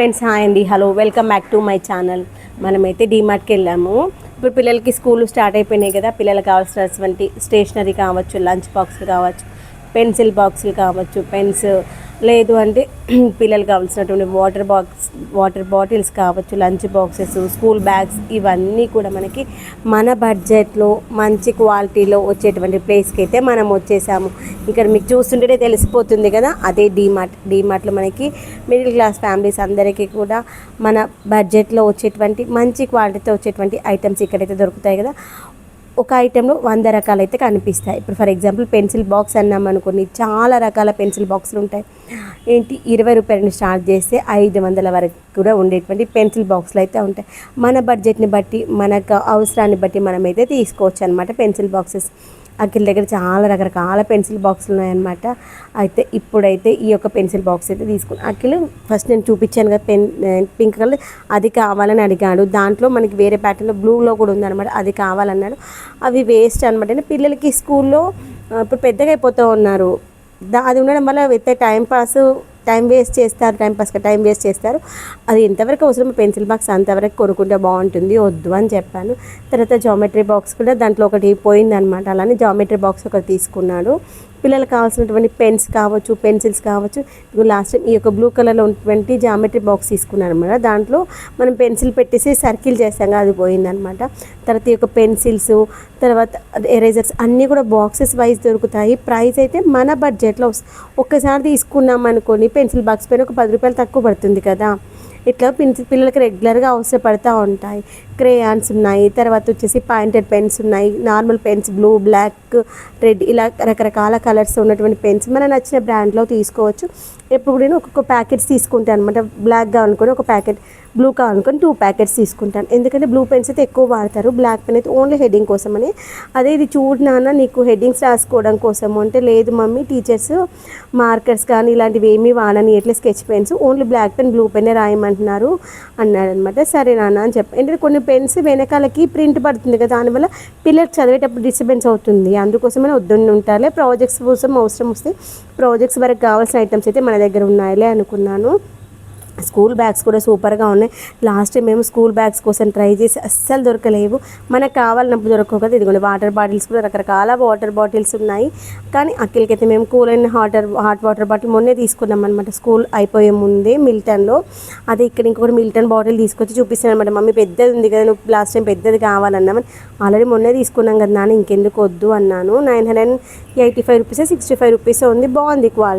Friends hi అండి, hello, welcome back to my channel. మనమైతే డీమార్ట్కి వెళ్ళాము. ఇప్పుడు పిల్లలకి స్కూల్ స్టార్ట్ అయిపోయినాయి కదా. పిల్లలకు కావాల్సినటువంటి స్టేషనరీ కావచ్చు, లంచ్ బాక్సులు కావచ్చు, పెన్సిల్ బాక్సులు కావచ్చు, పెన్స్, లేదు అంటే పిల్లలు కావాల్సినటువంటి వాటర్ బాటిల్స్ కావచ్చు, లంచ్ బాక్సెస్, స్కూల్ బ్యాగ్స్, ఇవన్నీ కూడా మనకి మన బడ్జెట్లో మంచి క్వాలిటీలో వచ్చేటువంటి ప్లేస్కి అయితే మనం వచ్చేసాము. ఇక్కడ మీకు చూస్తుంటేనే తెలిసిపోతుంది కదా, అదే డీమార్ట్లో మనకి మిడిల్ క్లాస్ ఫ్యామిలీస్ అందరికీ కూడా మన బడ్జెట్లో వచ్చేటువంటి మంచి క్వాలిటీతో వచ్చేటువంటి ఐటమ్స్ ఇక్కడైతే దొరుకుతాయి కదా. ఒక ఐటెంలో 100 రకాలు అయితే కనిపిస్తాయి. ఇప్పుడు ఫర్ ఎగ్జాంపుల్ పెన్సిల్ బాక్స్ అన్నాం అనుకోండి, చాలా రకాల పెన్సిల్ బాక్సులు ఉంటాయి. 20 రూపాయలని స్టార్ట్ చేస్తే 500 వరకు కూడా ఉండేటువంటి పెన్సిల్ బాక్సులు అయితే ఉంటాయి. మన బడ్జెట్ని బట్టి, మనకు అవసరాన్ని బట్టి మనమైతే తీసుకోవచ్చు అనమాట పెన్సిల్ బాక్సెస్. అఖిల్ దగ్గర చాలా రకరకాల పెన్సిల్ బాక్సులు ఉన్నాయన్నమాట. అయితే ఇప్పుడైతే ఈ యొక్క పెన్సిల్ బాక్స్ అయితే తీసుకున్నాను. అఖిల్ ఫస్ట్ నేను చూపించాను కదా, పింక్ కలర్, అది కావాలని అడిగాడు. దాంట్లో మనకి వేరే ప్యాటర్న్లో బ్లూలో కూడా ఉందన్నమాట, అది కావాలన్నాడు. అవి వేస్ట్ అనమాట. పిల్లలకి స్కూల్లో ఇప్పుడు పెద్దగా అయిపోతూ ఉన్నారు, అది ఉండడం వల్ల అయితే టైం వేస్ట్ చేస్తారు. అది ఎంతవరకు అవసరం, పెన్సిల్ బాక్స్ అంతవరకు కొనుక్కుంటే బాగుంటుంది, వద్దు అని చెప్పాను. తర్వాత జామెట్రీ బాక్స్ కూడా దాంట్లో ఒకటి పోయిందనమాట. అలానే జామెట్రీ బాక్స్ ఒకటి తీసుకున్నాడు. పిల్లలకు కావాల్సినటువంటి పెన్స్ కావచ్చు, పెన్సిల్స్ కావచ్చు. లాస్ట్ టైం ఈ యొక్క బ్లూ కలర్లో ఉన్నటువంటి జామెట్రీ బాక్స్ తీసుకున్నాను అనమాట. దాంట్లో మనం పెన్సిల్ పెట్టేసి సర్కిల్ చేస్తాం, అది పోయిందనమాట. తర్వాత ఈ యొక్క పెన్సిల్స్, తర్వాత ఎరేజర్స్ అన్నీ కూడా బాక్సెస్ వైజ్ దొరుకుతాయి. ప్రైస్ అయితే మన బడ్జెట్లో ఒక్కసారి తీసుకున్నాం అనుకోని పెన్సిల్ బాక్స్ పైన ఒక 10 రూపాయలు తక్కువ పడుతుంది కదా. ఇట్లా పిల్లలకి రెగ్యులర్గా అవసరపడుతూ ఉంటాయి. క్రేయాన్స్ ఉన్నాయి, తర్వాత వచ్చేసి పాయింటెడ్ పెన్స్ ఉన్నాయి, normal pens blue, black, red, ఇలా రకరకాల కలర్స్ ఉన్నటువంటి పెన్స్ మన నచ్చిన బ్రాండ్లో తీసుకోవచ్చు. ఎప్పుడు నేను ఒక్కొక్క ప్యాకెట్స్ తీసుకుంటాను అనమాట. బ్లాక్ కావాలనుకొని ఒక ప్యాకెట్, బ్లూ కావాలనుకొని 2 ప్యాకెట్స్ తీసుకుంటాను. ఎందుకంటే బ్లూ పెన్స్ అయితే ఎక్కువ వాడతారు, బ్లాక్ పెన్ అయితే ఓన్లీ హెడ్డింగ్ కోసమని. అదే ఇది చూడు నాన్న, నీకు హెడ్డింగ్స్ రాసుకోవడం కోసము అంటే, లేదు మమ్మీ, టీచర్స్ మార్కర్స్ కానీ ఇలాంటివి ఏమీ వాడని, ఎట్లా sketch pens, only black pen, blue పెన్నే రాయమంటున్నారు అన్నాడనమాట. సరే నాన్న అని చెప్పి, ఎందుకంటే కొన్ని పెన్స్ వెనకాలకి ప్రింట్ పడుతుంది కదా, దానివల్ల పిల్లలకు చదివేటప్పుడు డిస్టర్బెన్స్ అవుతుంది. అందుకోసమే వద్దని ఉంటారులే, ప్రాజెక్ట్స్ కోసం అవసరం వస్తే ప్రాజెక్ట్స్ వరకు కావాల్సిన ఐటమ్స్ అయితే మన దగ్గర ఉన్నాయిలే అనుకున్నాను. స్కూల్ బ్యాగ్స్ కూడా సూపర్గా ఉన్నాయి. లాస్ట్ టైం మేము స్కూల్ బ్యాగ్స్ కోసం ట్రై చేసి అస్సలు దొరకలేవు, మనకు కావాలన్నప్పుడు దొరకవు కదా. ఇదిగోండి వాటర్ బాటిల్స్ కూడా రకరకాల వాటర్ బాటిల్స్ ఉన్నాయి. కానీ అక్కడికి అయితే మేము cool and hot water bottle మొన్నే తీసుకున్నాం అనమాట, స్కూల్ అయిపోయే ముందే మిల్టన్లో. అదే ఇక్కడ ఇంకొకటి మిల్టన్ బాటిల్ తీసుకొచ్చి చూపిస్తాను అనమాట. మమ్మీ పెద్దది ఉంది కదా, నువ్వు లాస్ట్ టైం పెద్దది కావాలన్నామని, ఆల్రెడీ మొన్నే తీసుకున్నాం కదా నాన్న, ఇంకెందుకు వద్దు అన్నాను. 985 రూపీస్, 65 రూపీస్ ఉంది, బాగుంది క్వాలిటీ.